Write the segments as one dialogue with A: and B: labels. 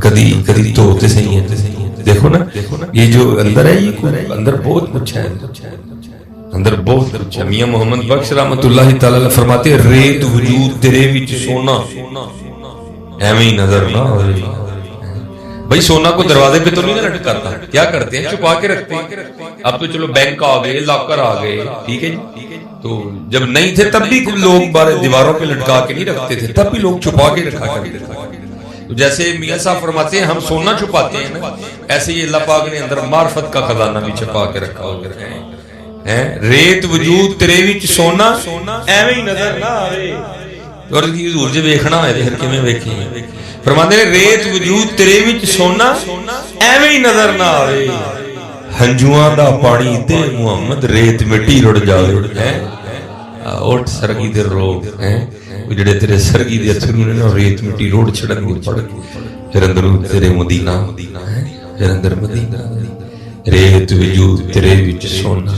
A: کدی کدی تو صحیح ہے. دیکھو نا یہ جو اندر ہے یہ اندر بہت کچھ ہے, اندر بہت کچھ ہے. میاں محمد بخش رحمت اللہ تعالی علیہ فرماتے ہیں ریت وجود تیرے وچ سونا ایویں ہی نظر نہ آئے. بھائی سونا کو دروازے پہ تو نہیں نہ لٹکاتا, کیا کرتے ہیں چھپا کے رکھتے ہیں. اب تو چلو بینک آ گئے, لاکر آ گئے, ٹھیک ہے جی. تو جب نہیں تھے تب بھی لوگ بارے دیواروں پہ لٹکا کے نہیں رکھتے تھے, تب بھی لوگ چھپا کے رکھا کرتے تھے. تو جیسے میاں صاحب فرماتے ہیں ہم سونا چھپاتے ہیں نا, ایسے ہی اللہ پاک نے اندر معرفت کا خزانہ بھی چھپا کے رکھا ہوا ہے. ریت وجود تیرے وچ سونا ایویں ہی نظر نہ آئے. اور حضور جی ویکھنا ہے پھر کیویں ویکھیں. فرماتے ہیں ریت وجود تیرے وچ سونا ایویں ہی نظر نہ آئے. ہنجواں دا پانی تے محمد ریت مٹی رڑ جاوے. اٹھ سرگی دے رو جڑے تیرے سرگی دے اتھرو نے نا ریت مٹی روڑ چھڑن گے پڑ پھر اندر تیرے مدینہ, پھر اندر مدینہ. ریت وجود تیرے وچ سونا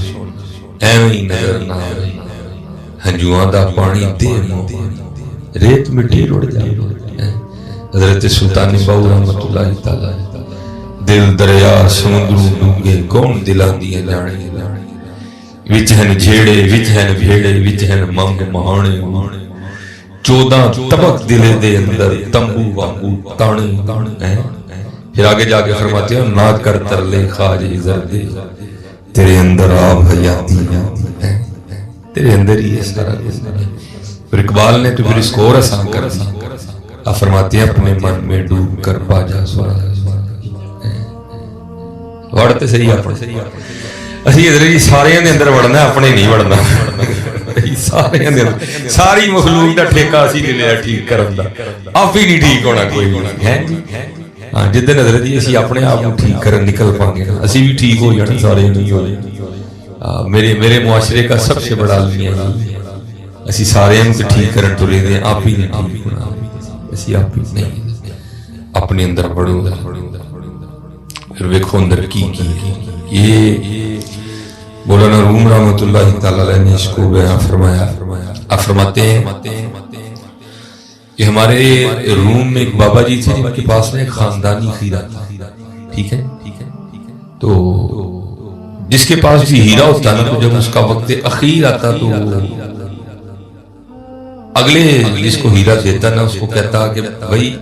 A: ایویں ہی نظر نہ آئے. ہنجواں دا پانی تے ریت مٹی رڑ جاوے. حضرت سلطان باؤ رحمت اللہ تعالی دل دریا سمندروں ڈونگے کون دلاں دیاں جانے. وچ ہن جھیڑے وچ ہن بھیڑے وچ ہن منگ مہانے. 14 طبق دلے دے اندر تمبو وانگو تانے. پھر آگے جا کے فرماتے ہیں نہ کر ترلے خواجہ زردے تیرے اندر آب حیاتی ہے, تیرے اندر ہی ہے سارا کچھ. پھر اقبال نے تو پھر اس کو اور آسان کر دی. آپ فرماتے ہیں اپنے من میں ڈوب کر پا جا سوال. وڑتے صحیح اپنے اسی ادھر جی سارے دے اندر وڑنا, اپنے نہیں وڑنا. سارے دے اندر ساری مخلوق دا ٹھیکہ اسی لے لیا ٹھیک کرن دا, آپ ہی نہیں ٹھیک ہونا کوئی ہے جی. ہاں جدن حضرت جی اسی اپنے آپ کو ٹھیک کرن نکل پائیں گے, اسی بھی ٹھیک ہو جانا, سارے نہیں ہو جانے. میرے معاشرے کا سب سے بڑا المیہ ہے اسی سارے ان کو ٹھیک کرن تو لے دیں, آپ ہی نہیں ٹھیک ہونا. اسی آپ ہی نہیں اپنے اندر بڑھو. پھر ویکھو اندر کی یہ مولانا روم رحمت اللہ تعالی علیہ نے اس کو بیان فرمایا. آپ فرماتے ہیں کہ ہمارے روم میں ایک بابا جی تھے جن کے پاس میں ایک خاندانی ہیرا تھا, ٹھیک ہے. تو جس کے پاس بھی ہیرا ہوتا نا تو جب اس کا وقت اخیر آتا تو اگلے جس کو ہیرا دیتا نا اس کو کہتا کہ بھائی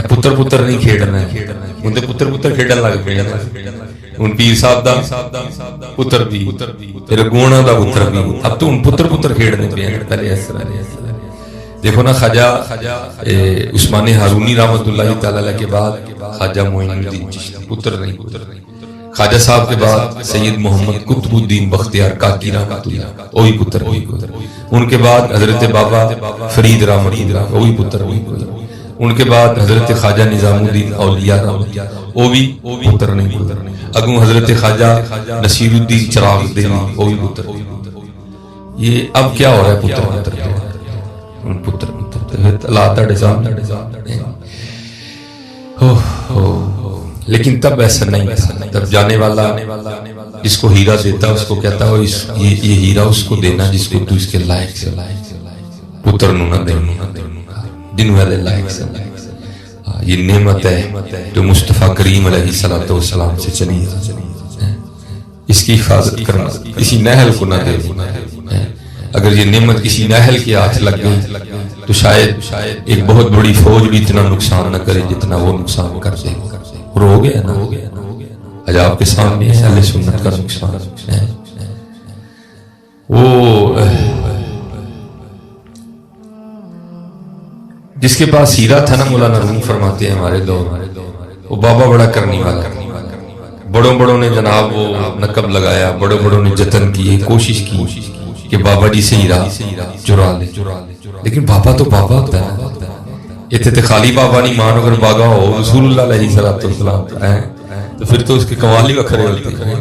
A: پتر پتر نہیں کھیڑنا ہے. ان دے پتر پتر کھیڑن لگ پہ ان پیر صاحب دا پتر بھی پھر گونا دا پتر بھی. اب تو ان پتر پتر کھیڑنے پہ ہیں. پہلے اس طرح دیکھو نا خواجہ عثمان ہارونی رحمت اللہ تعالی علیہ کے بعد خواجہ معین الدین چشتی پتر نہیں. خواجہ صاحب کے بعد سید محمد قطب الدین بختیار کاکی رحمت اللہ وہی پتر. ان کے بعد حضرت بابا فرید رحمت اللہ وہی پتر. ان کے بعد حضرت خواجہ نظام الدین اولیاء رحمت وہ بھی پتر نہیں. اگوں حضرت خواجہ نصیر الدین چراغ دیوی وہ بھی پتر. یہ اب کیا ہو رہا ہے پتر پتر پتر اللہ تاڑے سامنے. لیکن تب ایسا نہیں. تب جانے والا جس کو ہیرا دیتا اس کو کہتا ہو یہ ہیرا اس کو دینا جس کو تو اس کے لائق سے پتر نو نہ دینا, جن والے لائق سے. یہ نعمت ہے جو مصطفیٰ کریم علیہ السلام سے چلی ہے. اس کی حفاظت کرنا کسی نہل کو نہ دے. اگر یہ نعمت کسی نہل کے ہاتھ لگ گئی تو شاید ایک بہت بڑی فوج بھی اتنا نقصان نہ کرے جتنا وہ نقصان کر دے. اور ہو گیا نا, آج آپ کے سامنے ہے اہل سنت کا نقصان. وہ جس کے پاس ہیرا تھا نا مولانا روم فرماتے ہیں ہمارے دور وہ بابا بڑا کرنی والا. بڑوں نے جناب وہ نقب لگایا, بڑوں نے جتن کی کوشش کی کہ بابا جی سے ہیرا چرا لے. لیکن بابا تو بابا ہوتا ہے. اتنے تو خالی بابا نہیں مان اگر باغا ہو رسول اللہ علیہ السلام تو پھر تو اس کے کمال ہی وکھرے ہوتے ہیں.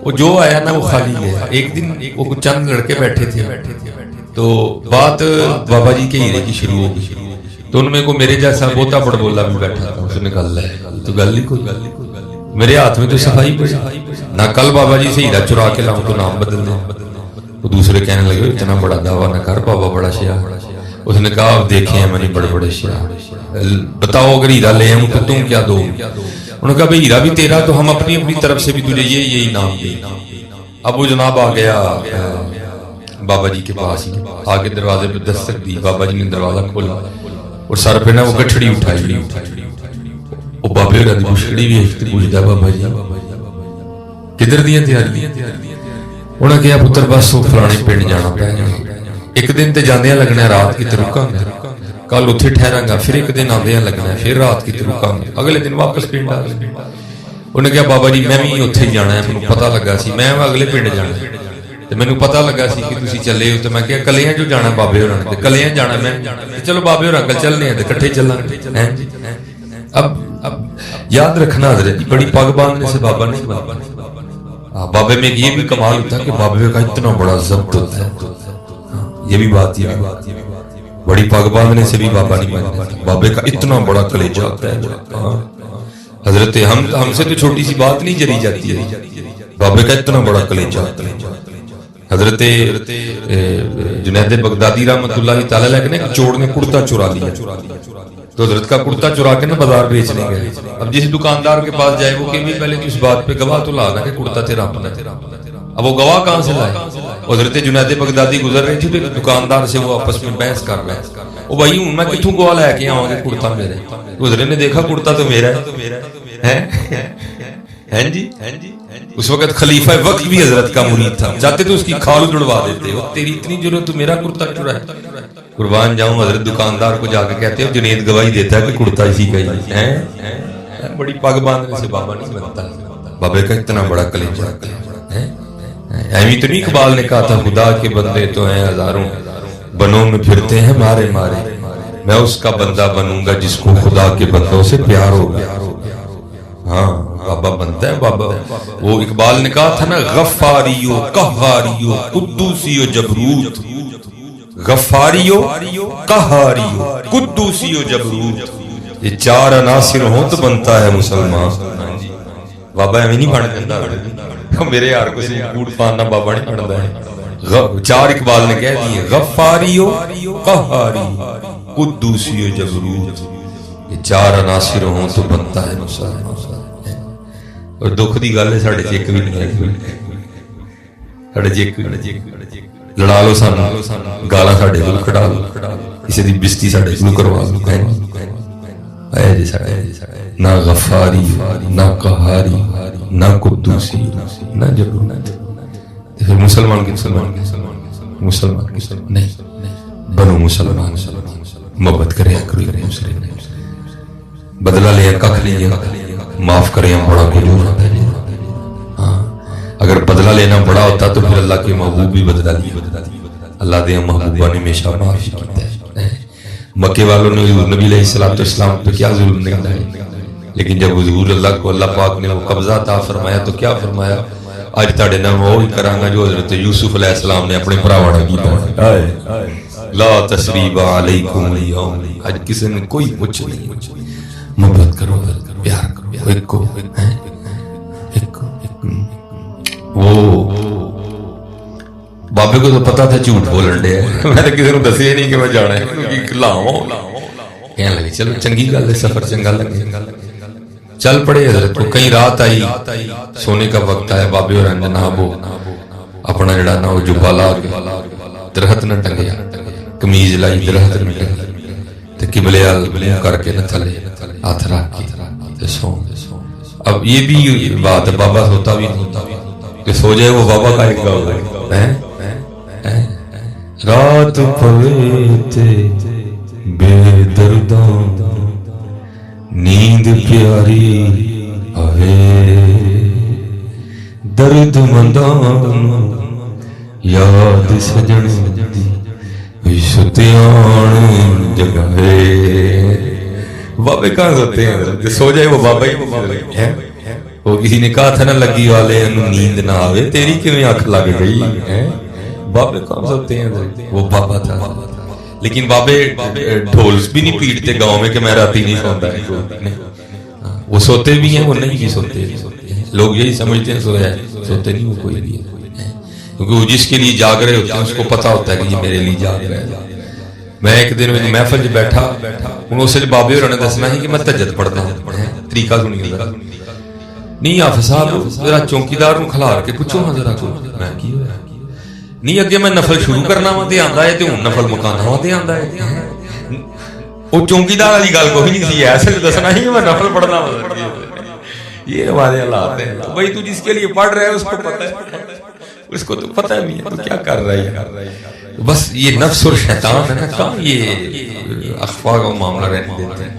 A: وہ جو آیا نا وہ خالی گیا. ایک دن وہ چند لڑکے بیٹھے تھے تو بات بابا جی کے ہیرے کی شروع ہو گئی. تو ان میں کو میرے جیسا بوتا بڑ بولا بھی بیٹھا تھا. اس نے گل ہے تو گل ہی کوئی میرے ہاتھ میں تو صفائی پڑی نہ کل بابا جی سے ہیرا چرا کے لاؤں تو نام بدل دیں. وہ دوسرے کہنے لگے اتنا بڑا دعویٰ نہ کر, بابا بڑا شیا. اس نے کہا اب دیکھے ہیں میں نے بڑے بڑے شاہ، بتاؤ اگر ہیرا لے آؤں تو تم کیا دو؟ انہوں نے کہا بھئی ہیرا بھی تیرا تو ہم اپنی اپنی طرف سے بھی تجھے یہ انعام دیں۔ اب وہ جناب آ گیا بابا جی کے پاس، آگے دروازے پہ دستک دی، بابا جی نے دروازہ کھولا اور سر پہ نا وہ گٹھڑی اٹھائی، وہ بابے کا گٹھڑی بھی پوچھتا بابا جی کدھر دیا تیاری؟ انہوں نے کہا پتر بس وہ فلانے پنڈ جانا پہ، ایک دن تے جاندیاں لگنا ہے، رات کی تے رکاں گا، کل اتھے ٹھہراں گا، پھر ایک دن آندیاں لگنا ہے، پھر رات کی تے رکاں گا، اگلے دن واپس پنڈ آ گئے۔ انہوں نے کہا بابا جی میں بھی اتھے جانا ہے، مجھے پتہ لگا سی میں اگلے پنڈ جانا ہے، تے مینوں پتہ لگا سی کہ تسی چلے ہو، تے میں کہا کلیاں جو جانا بابے ہوراں تے کلیاں جانا میں، چلو بابے ہوراں کل چلنے ہیں تے اکٹھے چلاں گے۔ اب یاد رکھنا حضرت بڑی پگ باندھنے سے بابا نہیں بنتا۔ بابے میں یہ بھی کمال ہوتا ہے کہ بابے کا اتنا بڑا ضبط ہوتا ہے، یہ بھی بات ہے، بڑی پگ باندھنے سے بھی بابا نہیں بنتا، بابے کا اتنا بڑا کلیجہ ہوتا ہے۔ حضرت ہم سے تو چھوٹی سی بات نہیں جری جاتی ہے، بابے کا اتنا بڑا کلیجہ ہوتا ہے۔ حضرت جنید بغدادی رحمۃ اللہ تعالی علیہ نے چور نے کرتا چرا لیا، تو حضرت کا کرتا چرا کے نا بازار بیچنے گئے۔ اب جس دکاندار کے پاس جائے وہ کہ پہلے تو اس بات پہ گواہ تو لانا کہ کرتا تیرا اپنا، اب وہ گواہ کہاں سے لائے؟ حضرت جنید بغدادی گزر رہے تھے، دکاندار سے وہ آپس میں بحث کر رہے ہیں، وہ بھائی ہوں میں کتوں گواہ لے کے آؤں گا کرتا میرے؟ حضرت نے دیکھا کرتا تو میرا ہے جی۔ اس وقت خلیفہ وقت بھی حضرت کا مرید تھا، چاہتے تو اس کی کھال جڑوا دیتے، وہ تیری اتنی ضرورت تو میرا کرتا چرا ہے، قربان جاؤں۔ حضرت دکاندار کو جا کے کہتے ہیں جنید گواہی دیتا ہے کہ کرتا اسی کا ہی ہے۔ بڑی پگ باندھنے سے بابا نہیں بنتا، بابے کا اتنا بڑا کلیجہ ہے۔ ایویں تو نہیں اقبال نے کہا تھا خدا کے بندے تو ہیں ہزاروں، بنوں میں پھرتے ہیں مارے مارے، میں اس کا بندہ بنوں گا جس کو خدا کے بندوں سے پیار ہوگا۔ ہاں بابا بنتا ہے بابا۔ وہ اقبال نے کہا تھا نا غفاریو قہاریو قدوسیو جبروت، غفاریو قہاریو قدوسیو جبروت، یہ چار عناصر ہوں تو بنتا ہے مسلمان۔ بابا ایویں نہیں بن جاتا، میرے یار کو سی کوٹ پاننا بابا نہیں بنتا ہے۔ چار اقبال نے کہہ دیے غفاریو قہاری قدوسیو جبروت، یہ چار عناصر ہوں تو بنتا ہے مسلمان۔ اور دکھ دی گل ہے ساڈے چیک بھی نہیں ہے، ساڈے چیک لڑا لو سانو، گالاں ساڈے کول کھڑا لو، کسی دی بستی ساڈے کول کروا لو، اے جی ساڈے نہ غفاری نہ قہاری نہ قدوسی نہ جبروت۔ پھر مسلمان کی مسلمان نہیں، بنو مسلمان، محبت کرے کرو ایک دوسرے نے، بدلہ لیا ککھ لیا، معاف کرے بڑا کچھ ہوتا ہے۔ ہاں اگر بدلہ لینا بڑا ہوتا تو پھر اللہ کے محبوب بھی بدلہ لیا، اللہ دے محبوبہ نے ہمیشہ معاف کیتا ہے۔ مکے والوں نے حضور نبی علیہ السلام پہ کیا ظلم نہیں ڈالے، لیکن جب حضور اللہ کو اللہ پاک نے وہ قبضہ عطا فرمایا تو کیا فرمایا؟ اج تاڑے نام وہی کراں گا جو حضرت یوسف علیہ السلام نے اپنے بھراواں نال کیتا، لا تثریب علیکم اليوم، اج کسی نے کوئی کچھ نہیں۔ محبت کرو، پیار کرو، ایک کو وہ بابے کو تو پتا تھا جھوٹ بولن دے، میں نے کسی نے دسیا نہیں کہ میں جانا ہے، کیونکہ لاواں کہنے لگے چلو چنگی گل ہے، سفر چنگا لگے، چل پڑے۔ حضرت کو کہیں رات آئی، سونے کا وقت آیا، بابے اور جناب اپنا جڑا نا وہ جبا لا کے درخت نہ ٹنگیا، کمیز لائی درخت نہ ٹنگی، تے قبلے منہ کر کے نہ تھلے ہاتھ رکھ کے سو۔ اب یہ بھی بات ہے، بابا سوتا بھی نہیں کہ سو جائے وہ بابا کا ایک گاؤں ہے۔ رات پویتے بے درداں نیند پیاری آئے، درد مندان یاد سجن دی ستیان جگائے۔ بابے کہاں سوتے ہیں؟ سو جائے وہ بابا ہی ہے۔ وہ کسی نے کہا تھا نا لگی والے نیند نہ آوے، تیری کیوں آنکھ لگ گئی ہے؟ بابے کہاں سوتے ہیں؟ وہ بابا تھا، لیکن بابے ڈھول بھی نہیں پیٹتے گاؤں میں کہ میں راتی نہیں سوتا ہے، وہ سوتے بھی ہیں، وہ نہیں بھی سوتے۔ لوگ یہی سمجھتے ہیں سویا ہے، سوتے نہیں وہ کوئی بھی ہے، کیونکہ وہ جس کے لیے جاگ رہے ہوتے ہیں اس کو پتا ہوتا ہے کہ یہ میرے لیے جاگ رہا ہے۔ میں ایک دن محفل چ بیٹھا ہوں، اس بابے ہوراں نے دسنا سی کہ میں تہجد پڑھدا ہوں، طریقہ سنی نہیں حافظ صاحب ذرا چوکیدار نوں کھلار کے پوچھو ہاں ذرا میں کی ہویا نہیں اگے میں نفل شروع کرنا وا تے آندا ہے تے ہن نفل مکانا وا تے آندا ہے. وہ چوکیدار والی گل کوئی نہیں سی، ایسے دسنا ہی میں نفل پڑھنا وا. یہ ہمارے حالات ہیں بھائی. تو جس کے لیے پڑھ رہے ہے اس کو پتہ ہے، اس کو تو پتہ نہیں ہے تو کیا کر رہا ہے. بس یہ نفس اور شیطان ہے نا، کہاں یہ اخفا کا معاملہ رہنے دیتے ہیں.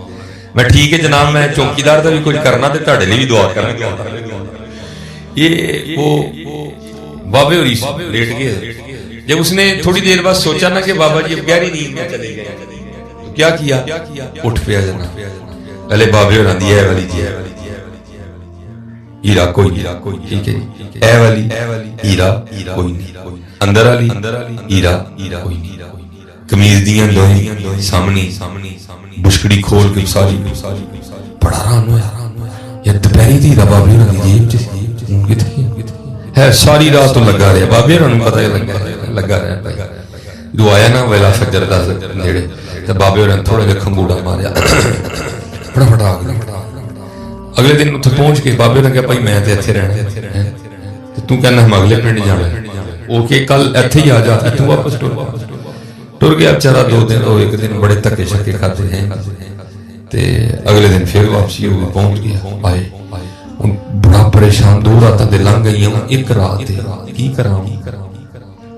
A: میں ٹھیک ہے جناب میں چوکیدار کا بھی کچھ کرنا تے تہاڈے لیے بھی دعا کرنا. یہ وہ بابے ہوری لیٹ گئے. جب اس نے تھوڑی دیر بعد سوچا نا کہ بابا جی اب گہری نیند میں چلے گئے تو کیا کیا، اٹھ پیا جناب. پہلے بابے ہوراں دی اے والی جی ہیرا کوئی ٹھیک ہے جی، اے والی ہیرا کوئی نہیں، اندر والی ہیرا کوئی نہیں. قمیض دیاں دوہیں سامنے بشکڑی کھول کے ساری بڑا ران ہویا. یا دوپہری دی ہیرا بابے ہوراں دی جیب چ ہے ساری رات تو لگا رہا. بابے ہوراں نوں پتہ لگا رہا. جو آیا نا ویلا فجر دا نیڑے تے بابے ہوراں تھوڑا جہا کھنگوڑا ماریا فٹافٹ آ گیا. اگلے دن اتنے پہنچ کے بابے نے کہا بھائی میں تے اتنے رہنا تو کہنا ہم اگلے پنڈ جانا وہ کہ کل اتنے ہی آ جا. تو واپس ٹر گیا بچارا. 2 دن اور ایک دن بڑے دھکے شکے کھاتے ہیں تے اگلے دن پھر واپسی ہو پہنچ گیا. آئے بڑا پریشان. 2 راتاں تے لنگ گئی ہوں، ایک رات کی کراں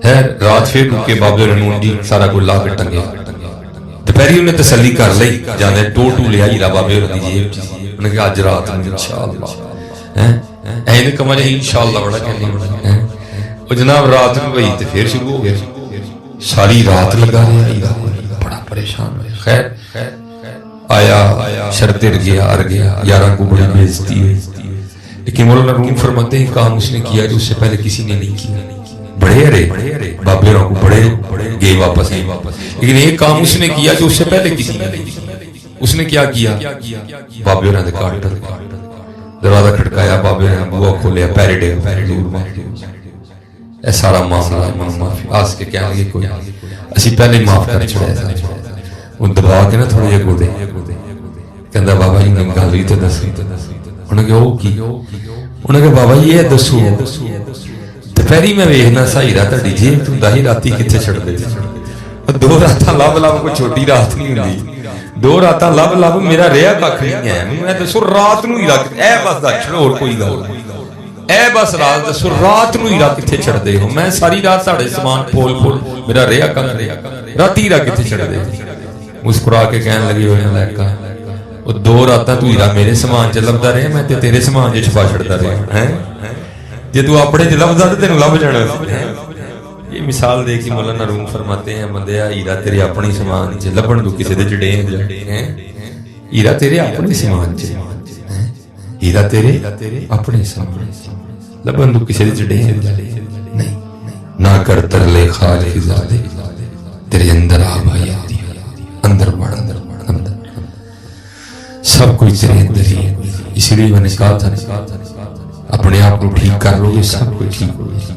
A: ہے. رات پھر رکے بابے نے سارا کوئی لا کے ٹنگیا. دوپہری انہیں تسلی کر لئی جانے ٹو لیا ہیرا بابے ہوراں دی جیب چ. انہیں کہا اج رات میں انشاءاللہ این کما جائے انشاءاللہ بڑا کہنے ہونا. وہ جناب رات میں گئی تو پھر شروع ہو گیا. ساری رات لگا رہا ہیرا بڑا پریشان ہویا. خیر آیا شرط ار گیا. یاراں کو بڑی بےعزتی ہوئی. لیکن مولانا روم فرماتے ہیں کام اس نے کیا جو اس سے پہلے کسی نے نہیں کیا. بڑے ارے بابے ہوراں کو بڑے گئے واپس نہیں. لیکن ایک کام اس نے کیا جو اس سے پہلے کسی نے نہیں کیا. اس نے کیا کیا؟ بابے ہوراں دے گھر ٹر دروازہ کھٹکایا. بابے نے بوا کھولیا. پیریڈے اے سارا معاملہ من معافی آس کے کہنے لگے کوئی اسی پہلے معاف کر چھڑایا تھا. وہ دبا کے نا تھوڑے جہے گودے کہندا بابا جی نے گل ہی تے دسی. انہاں کہ او کی؟ انہاں کہ بابا جی یہ دسو دوپہری میں ویکھنا سا ہیرا تہاڈی جیب تو داہی راتی کتھے چھڑ دے. 2 راتاں لب کوئی چھوٹی رات نہیں ہوندی. 2 راتاں لب میرا رہا کھ نہیں ہے. میں دسو رات نو ہیرا اے بس دس اور کوئی گل اے بس رات دسو رات نو ہیرا کتھے چھڑ دے ہو؟ میں ساری رات ساڈے سامان پھول میرا رہا کھ رات ہیرا کتھے چھڑ دے. مسکرا کے کہن لگی ہوئے لائکا وہ 2 راتاں تو ہیرا میرے سامان چ لبدا رہے میں تے تیرے سامان چ چھپا چھڑدا رہا ہیں. جے تو اپنے چ لبدا تے تینوں لب جانا. یہ مثال دے کے مولانا روم فرماتے ہیں بندیا ہیرا تیرے اپنی سامان چ لبن تو کسی دے جڑے ہیں. ہیرا تیرے اپنے سامان چ ہیرا تیرے اپنے سامان چ لبن تو کسی دے جڑے ہیں نہیں. نہ کر ترلے خالق زادے تیرے اندر آ بھائی اندر بڑھ اندر سب کچھ تیرے اندر ہی ہے. اسی لیے میں نے کہا تھا اپنے آپ کو ٹھیک کر لو گے سب کچھ ٹھیک ہو گا.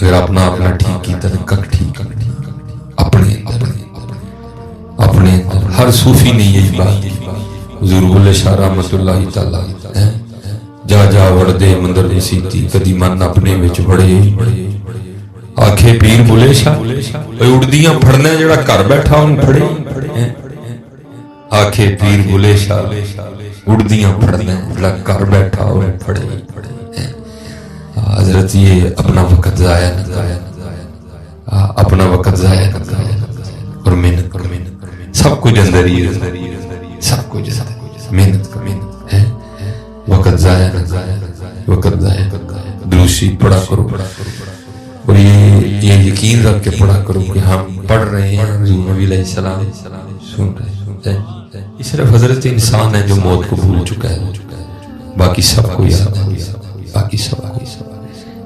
A: اگر اپنا ٹھیک کیتا تو کک ٹھیک اپنے ہر صوفی نے یہی بات کی. حضور بلے شاہ رحمت اللہ تعالی جا وڑ دے مندر مسیتی کدی من اپنے وچ بڑے آکھے پیر بلے شاہ اڑدیاں پھڑنا جڑا گھر بیٹھا انہوں پھڑے. آکھے پیر بلے شاہ اڑدیاں پھڑنا جڑا گھر بیٹھا انہوں پھڑے. حضرت یہ اپنا وقت ضائع نہ کرے. اپنا وقت ضائع نہ کرے اور محنت سب کچھ اندر ہی سب کچھ محنت ہے. وقت ضائع نہ وقت ضائع دوسری پڑھا کرو اور یہ یقین رکھ کے پڑھا کرو کہ ہم پڑھ رہے ہیں حضور نبی علیہ السلام سن رہے ہیں. یہ صرف حضرت انسان ہے جو موت کو بھول چکا ہے. باقی سب کو یاد ہے. باقی سب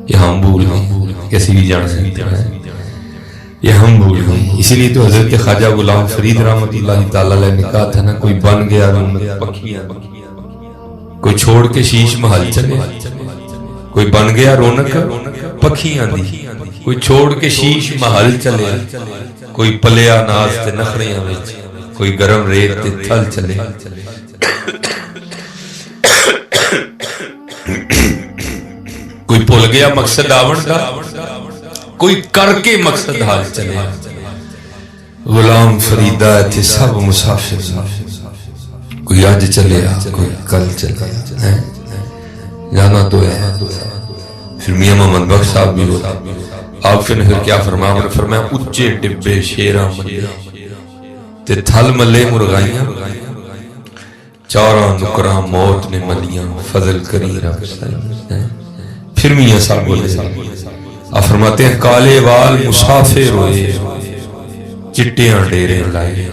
A: یہ ہم بھول گئے. کسی بھی جان سکتے ہیں یہ ہم بھول گئے. اسی لیے تو حضرت خواجہ غلام فرید رحمت اللہ تعالی علیہ نے کہا تھا نا کوئی بن گیا رونق پکھیاں کوئی چھوڑ کے شیش محل چلے. کوئی بن گیا رونق پکھیاں دی کوئی چھوڑ کے شیش محل چلے. کوئی پلیا ناز تے نخریاں وچ، کوئی گرم ریت تے تھل چلے، کوئی بھول گیا مقصد آون دا، کوئی کر کے مقصد حال چلے۔ غلام فریدہ تھے سب مسافر، کوئی آج چلے کوئی کل چلے، جانا تو ہے۔ پھر میاں محمد بخش صاحب بھی ہوتا، آپ نے پھر کیا فرمایا اچے ڈبے شیراں ملے تے تھل ملے مرغائیاں، چاراں نکراں موت نے ملیاں، فضل کری رب سائیں۔ پھر میاں صاحب بولے، آپ فرماتے ہیں کالے وال مسافر ہوئے، چٹیاں ڈیرے لائے،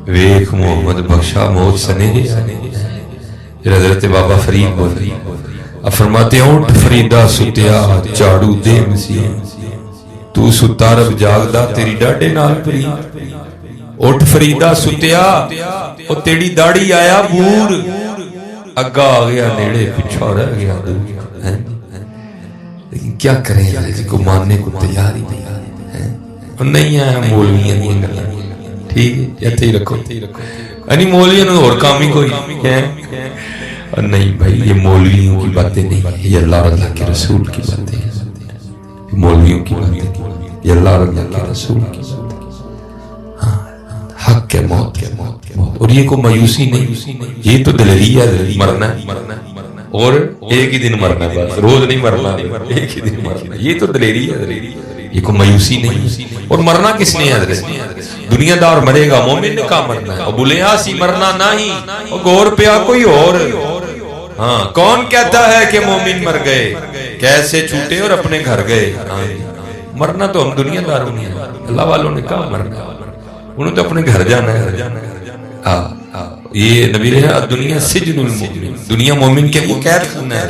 A: ویکھ محمد بخشا موت سنے۔ پھر حضرت بابا فرید بولے، آپ فرماتے ہیں اونٹ فریدہ ستیا چاڑو دے مسیح، تو ستا رب جاگدا تیری ڈاڈے نال پری، اٹھ فریدہ ستیا او تیری داڑھی آیا بور، اگا آ گیا نیڑے پچھا رہ گیا دور۔ لیکن کیا کریں جس کو ماننے کو تیار ہی نہیں آیا مولویاں نہیں گلا، ٹھیک ہے ایتھے ہی رکھو، یعنی مولویاں نوں اور کام ہی کوئی ہے نہیں بھائی، یہ مولویوں کی باتیں نہیں، یہ اللہ اور اللہ کے رسول کی باتیں ہیں، مولویوں کی باتیں، یہ اللہ اور اللہ کے رسول کی باتیں، حق کے موت کے موت، اور یہ کوئی مایوسی نہیں، یہ تو دلیری ہے، مرنا اور ایک ہی دن مرنا، بس روز نہیں مرنا، ایک ہی دن مرنا، یہ تو دلیری ہے، یہ کوئی مایوسی نہیں۔ اور مرنا کس نے ہے؟ دنیا دار مرے گا، مومن نے کہا مرنا ہے، ابو لیاسی مرنا نہیں، اور گور پیا کوئی اور۔ ہاں کون کہتا ہے کہ مومن مر گئے، کیسے چھوٹے اور اپنے گھر گئے؟ مرنا تو ہم دنیا داروں نے، اللہ والوں نے کہا مرنا، انہوں تو اپنے گھر جانا ہے۔ یہ نبی رہا دنیا سجن المومن، دنیا مومن کے وہ قید خانہ ہے،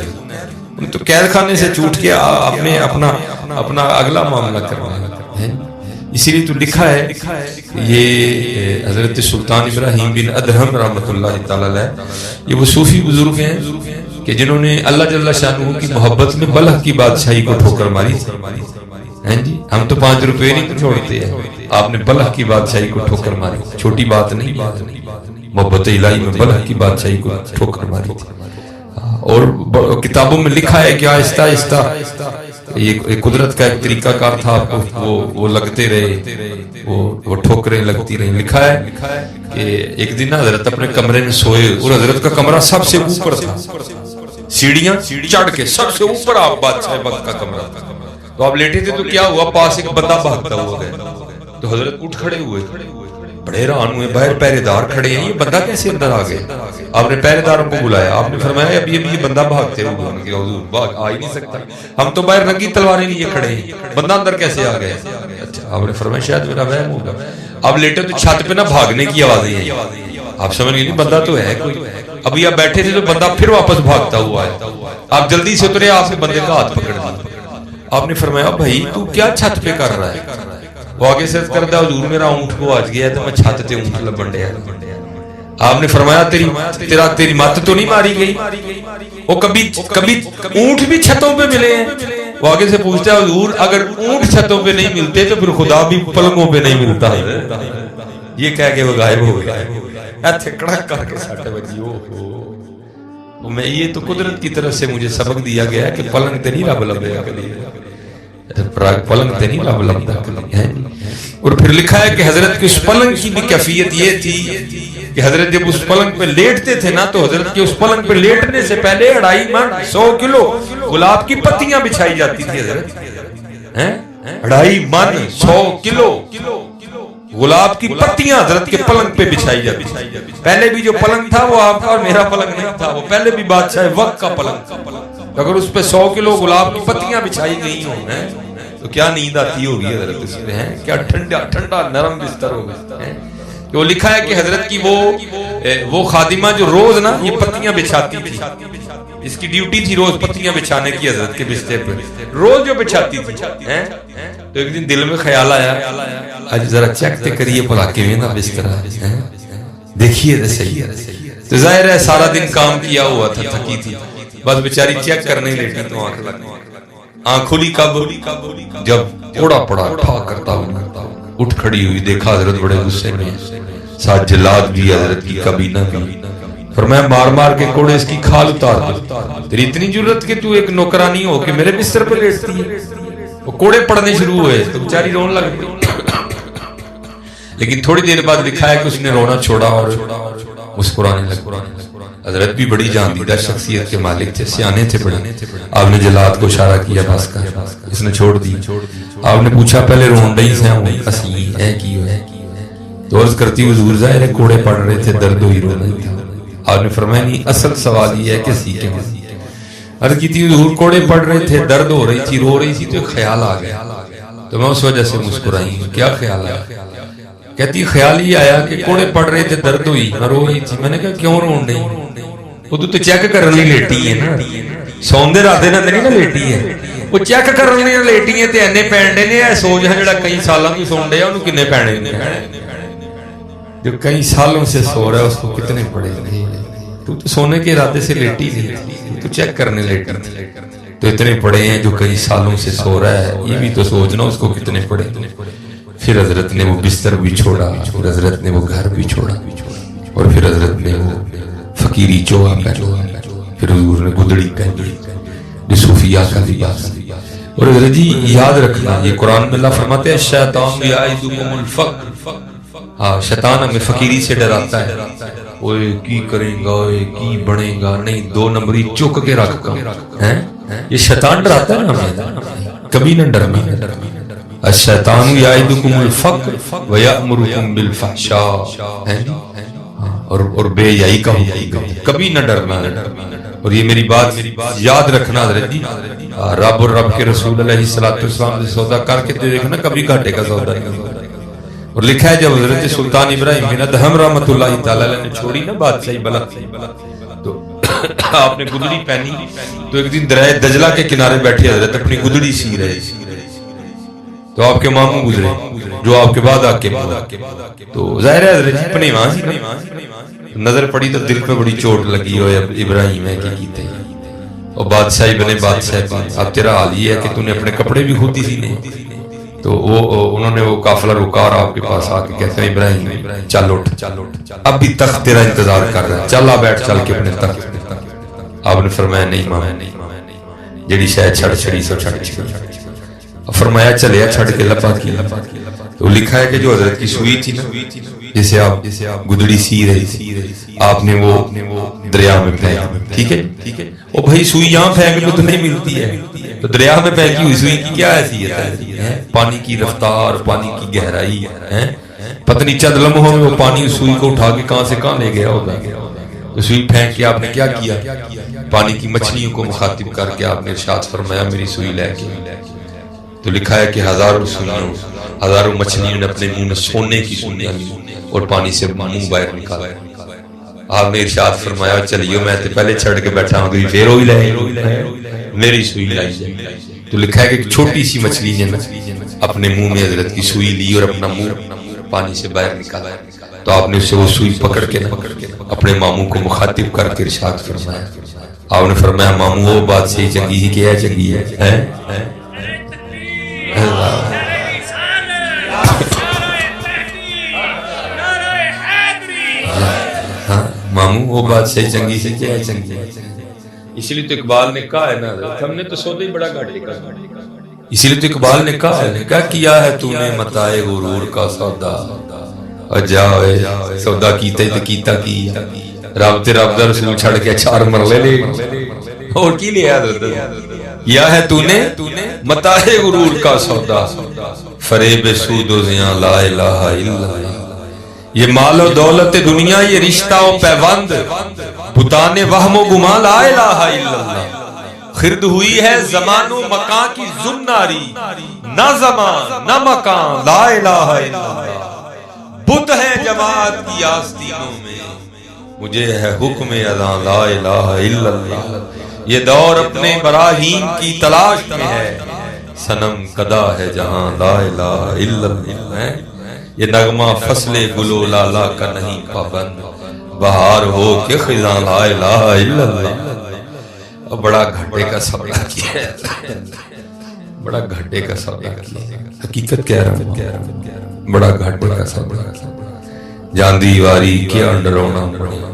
A: انہوں تو قید خانے سے چھوٹ کے اپنے اپنا اگلا معاملہ کرنا ہے۔ اسی لیے تو لکھا ہے یہ حضرت سلطان ابراہیم بن ادہم رحمۃ اللہ تعالی علیہ، یہ وہ صوفی بزرگ ہیں کہ جنہوں نے اللہ جل شانہ کی محبت میں بلخ کی بادشاہی کو ٹھوکر ماری ہیں جی۔ ہم تو 5 روپے نہیں چھوڑتے ہیں، آپ نے بلخ کی بادشاہی کو ٹھوکر ماری، چھوٹی بات نہیں، محبت الہی میں بلخ کی بادشاہی کو ٹھوکر ماری تھی۔ اور کتابوں میں لکھا ہے کہ آہستہ آہستہ یہ قدرت کا ایک طریقہ کار تھا، وہ لگتے رہے، وہ ٹھوکریں لگتی رہیں۔ لکھا ہے کہ ایک دن حضرت اپنے کمرے میں سوئے، اور حضرت کا کمرہ سب سے اوپر تھا، سیڑھیاں چڑھ کے سب سے اوپر آپ بادشاہ وقت کا کمرہ تھا۔ تو آپ لیٹے تھے تو کیا ہوا، پاس ایک بندہ بھاگتا ہوا گیا، تو حضرت اٹھ کھڑے ہوئے، بڑے حیران ہوئے، باہر پہرے دار کھڑے ہیں، یہ بندہ کیسے اندر آ گیا؟ آپ نے پہرے داروں کو بلایا، آپ نے فرمایا ابھی یہ بندہ بھاگتے ہوئے، کہ حضور آ ہی نہیں سکتا، ہم تو باہر رنگی تلواریں لیے کھڑے ہیں، بندہ اندر کیسے آ گیا؟ اچھا آپ نے فرمایا شاید میرا وہم ہوگا۔ آپ لیٹے تو چھت پہ نہ بھاگنے کی آوازیں ہیں، آپ سمجھ گئے نہیں بندہ تو ہے کوئی۔ ابھی آپ بیٹھے تھے تو بندہ پھر واپس بھاگتا ہوا ہے، آپ جلدی سے اترے، آپ نے بندے کا ہاتھ پکڑ دیا۔ آپ نے فرمایا بھائی تو کیا چھت پہ کر رہا ہے؟ وہ آگے سے کردہ حضور میرا اونٹ کو آج گیا ہے تو میں چھت تے اونٹ لبن ڈیا۔ آپ نے فرمایا تیری مت تو نہیں ماری گئی؟ وہ کبھی اونٹ بھی چھتوں پہ ملے ہیں؟ وہ آگے سے پوچھتا ہے حضور اگر اونٹ چھتوں پہ نہیں ملتے تو پھر خدا بھی پلنگوں پہ نہیں ملتا۔ یہ کہہ کے وہ غائب ہو گیا، ایتھے کڑک کر کے ساٹھے بجی ہو میں، یہ تو قدرت کی طرف سے مجھے سبق دیا گیا کہ پلنگ تے نہیں رب لبے کلی، پلنگ تے نہیں رب لبدا کلی ہے۔ اور پھر لکھا ہے کہ حضرت کی اس پلنگ کی بھی کیفیت یہ تھی کہ حضرت جب اس پلنگ پہ لیٹتے تھے نا تو حضرت کے اس پلنگ پہ لیٹنے سے پہلے 2.5 من 100 کلو گلاب کی پتیاں بچھائی جاتی تھی حضرت، 2.5 من 100 کلو گلاب کی پتیاں حضرت کے پلنگ پہ بچھائی جاتی تھی۔ پہلے بھی جو پلنگ تھا وہ آپ کا اور میرا پلنگ نہیں تھا، وہ پہلے بھی بادشاہ وقت کا پلنگ تھا۔ اگر اس پہ 100 کلو گلاب کی پتیاں بچھائی گئی ہوں تو کیا نیند آتی ہوگی حضرت اس میں، کیا ٹھنڈا نرم بستر ہوگا۔ وہ لکھا ہے کہ حضرت کی وہ خادمہ جو روز نا یہ پتیاں بچھاتی تھی، اس کی ڈیوٹی تھی روز پتیاں بچھانے کی حضرت کے بستر پہ، روز جو بچھاتی تھی۔ تو ایک دن دل میں خیال آیا آج ذرا چیک تے کریے بھلا کیویں دا بستر ہے، دیکھیے تو صحیح ہے۔ تو ظاہر ہے سارا دن کام کیا ہوا تھا، تھکی تھی، بس بیچاری چیک کرنے لیٹی تو آنکھ لگ، آنکھ کھلی کب؟ جب کوڑا پڑا ٹھا کرتا ہوں اٹھ کھڑی ہوئی، دیکھا حضرت بڑے غصے میں، ساتھ جلاد بھی حضرت کی کابینہ بھی، فرمایا مار مار کے کوڑے اس کی کھال اتار دے، تیری اتنی جرت کہ تو ایک نوکرانی ہو کے میرے بستر پہ لیٹتی ہے۔ وہ کوڑے پڑنے شروع ہوئے تو بیچاری رون لگ گئی، لیکن تھوڑی دیر بعد لکھا ہے کہ اس نے رونا چھوڑا اور مسکرانے لگا۔ حضرت بھی بڑی جاندیدہ شخصیت کے مالک تھے، سیانے تھے بڑے۔ آپ نے جلاد کو اشارہ کیا، بس کا اس نے چھوڑ دی۔ آپ نے پوچھا پہلے رون رہی سے ہوں اسی ہے کی ہوئے، تو عرض کرتی حضور ظاہر ہے کوڑے پڑ رہے تھے، درد ہوئی رو رہی تھی۔ آپ نے فرمایا نہیں، اصل سوال یہ ہے کہ سیکھیں۔ عرض کی تھی حضور کوڑے پڑ رہے تھے، درد ہو رہی تھی، رو رہی تھی، تو ایک خیال آ گیا تو میں اس وجہ سے مسکرائی۔ کیا خیال آیا؟ کہتی خیال ہی آیا کہ کوڑے پڑ رہے تھے، درد ہوئی، میں رو رہی تھی۔ میں نے کہا کیوں رون رہی؟ وہ تو چیک کرنے لیٹی ہے نا، سوندے راتیں نہ نہیں نا لیٹی ہے، وہ چیک کرنے لیٹی ہے تے اینے پینڈے نے، سوچ ہے جڑا کئی سالاں تو سون ڈیا انہوں کنے پینے نے، جو کئی سالوں سے سو رہا ہے اس کو کتنے پڑے گے؟ تو سونے کے ارادے سے لیٹی نہیں، تو چیک کرنے لیٹی تھی، تو اتنے پڑے ہیں جو کئی سالوں سے سو رہا ہے، یہ بھی تو سوچنا اس کو کتنے پڑے۔ پھر حضرت نے وہ بستر بھی چھوڑا، پھر حضرت نے وہ گھر بھی چھوڑا، اور پھر حضرت نے وہ فقیری چوہا پہنا، پھر حضور نے گدڑی پہنی جو صوفیاء کا لباس۔ اور حضرت جی یاد رکھنا، یہ قرآن میں اللہ فرماتے ہیں شیطان یعدکم الفقر، ہاں شیطان ہمیں فقیری سے ڈراتا ہے، اوے کی کریں گا، کی بنے گا، نہیں دو نمبری چک کے رکھ گا، یہ شیطان ڈراتا ہے ہمیں، کبھی نہ ڈرنا۔ الشیطان یعدکم الفقر ویأمرکم بالفحشاء، اور بے حیائی کا حکم، کبھی نہ ڈرنا۔ اور یہ میری بات یاد رکھنا حضرت جی، رب اور رب کے رسول علیہ السلام سے سودا کر کے دیکھنا، کبھی گھاٹے کا سودا نہیں۔ اور لکھا ہے جب حضرت سلطان ابراہیم بن ادہم رحمۃ اللہ تعالی علیہ نے چھوڑی نا بادشاہی بلد، تو آپ نے گدڑی پہنی، تو ایک دن دریائے دجلہ کے کنارے بیٹھے حضرت اپنی گدڑی سی رہے، تو آپ کے ماموں گزرے جو آپ کے بعد آ کے، تو ظاہر ہے حضرت اپنے وہاں سی نظر پڑی تو دل پہ بڑی چوٹ لگی ہو، ابراہیم ہے کہ کیتے اور بادشاہی بنے بادشاہ، اب تیرا حال یہ ہے کہ تو نے اپنے کپڑے بھی خود ہی سینے۔ تو وہ انہوں نے وہ قافلہ رکا اور آپ کے پاس آ کے کہتے ہیں ابراہیم چل اٹھ، اب بھی تخت تیرا انتظار کر رہا ہے، چل آ بیٹھ چل کے اپنے تخت۔ آپ نے فرمایا نہیں ماں، جیڑی شاید چھڑ چھڑی سو چھڑ چھڑی، فرمایا چلے چھڑ کے لپا کی۔ تو لکھا ہے کہ جو حضرت کی سوئی تھی نا جسے آپ گدڑی سی رہی تھی، آپ نے وہ دریا میں پھینک، ٹھیک ہے، وہ بھائی سوئی یہاں پھینک تو نہیں ملتی ہے، تو دریا میں پھینکی ہوئی سوئی کی کیا حیثیت ہے؟ پانی کی رفتار، پانی کی گہرائی ہے، پتہ نہیں چند لمحوں میں وہ پانی سوئی کو اٹھا کے کہاں سے کہاں لے گیا ہوگا۔ تو سوئی پھینک کے آپ نے کیا کیا؟ پانی کی مچھلیوں کو مخاطب کر کے آپ نے ارشاد فرمایا میری سوئی لے کے۔ تو لکھا ہے کہ ہزاروں مچھلیوں نے اپنے منہ میں سونے کی سوئیاں لی اور پانی سے منہ باہر نکالا۔ آپ نے ارشاد فرمایا چلیے میں تو پہلے چھڑ کے بیٹھا ہوں، پھر وہی لے میری سوئی لائی جائے۔ تو لکھا ہے کہ ایک چھوٹی سی مچھلی نے اپنے منہ میں حضرت کی سوئی لی اور اپنا منہ پانی سے باہر نکالا، تو آپ نے اسے وہ سوئی پکڑ کے اپنے ماموں کو مخاطب کر کے ارشاد فرمایا۔ آپ نے فرمایا ماموں وہ بات صحیح چنگی ہی کہ ہے چنگی ہے، ماموں وہ بات صحیح چنگی سی کیا ہے چنگی ہے۔ اسی لیے تو اقبال نے کہا ہے نا، ہم نے تو سودا ہی بڑا گھاٹے کا، اسی لیے تو اقبال نے کہا ہے کیا کیا ہے تو نے متاع غرور کا سودا، اور جاوے سودا کیتا ہی تو کیتا کی رب تے رب دا رسول چھڑ کے چار مرلے لے اور کی لیا کیا ہے تو نے متاع غرور کا سودا، فریب سود و زیاں لا الہ الا اللہ، یہ مال و دولت دنیا، یہ رشتہ و پیوند، بتانے وہم و گمان لا الہ الا اللہ، خرد ہوئی ہے زمان و مکان کی زناری، نہ زمان نہ مکان لا الہ الا اللہ، بت ہے جماعت کی آستینوں میں، مجھے ہے حکم اذان لا الہ الا اللہ، یہ دور اپنے براہیم کی تلاش میں ہے، صنم قدا ہے جہاں لا الہ الا اللہ، یہ نغمہ فصل گلو لالا کا نہیں پابند، بہار ہو کہ خزاں لا الہ الا اللہ۔ بڑا گھٹے کا سودا کیا ہے، بڑا گھٹے کا سودا کیا ہے، حقیقت کہہ رہا ہوں۔ بڑا گھاٹے کا سودا، جاندی واری کیا ڈراؤنا پڑیا،